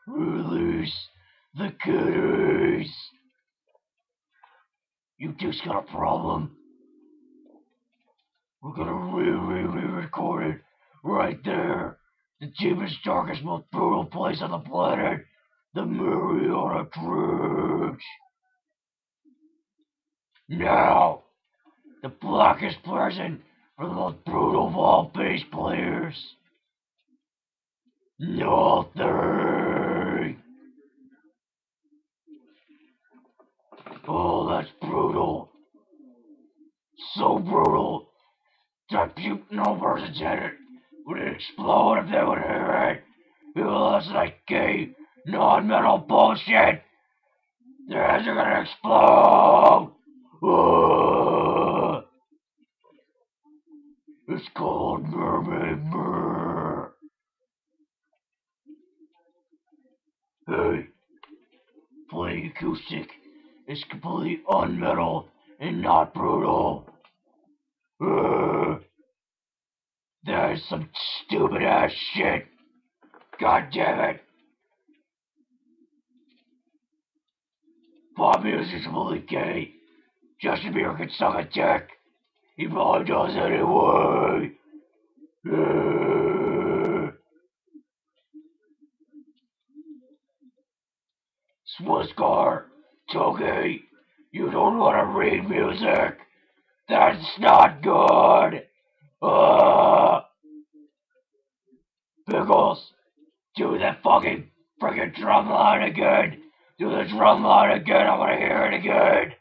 Release the kitties! You just got a problem? We're gonna re-record it right there. The deepest, darkest, most brutal place on the planet. The Mariana Trench. Now, the blackest prison for the most brutal of all bass players. Nothing. Oh, that's brutal. So brutal that no person's in it would explode if they would hear it. That's like gay, non-metal bullshit. Their heads are gonna explode. It's called Mermaid Murr. Hey, playing acoustic is completely unmetal and not brutal. That is some stupid ass shit. God damn it. Pop music's completely gay. Justin Bieber can suck a dick. He probably does anyway. Swizzcar, Togi, you don't want to read music. That's not good. Pickles, do the fucking freaking drum line again. Do the drum line again. I want to hear it again.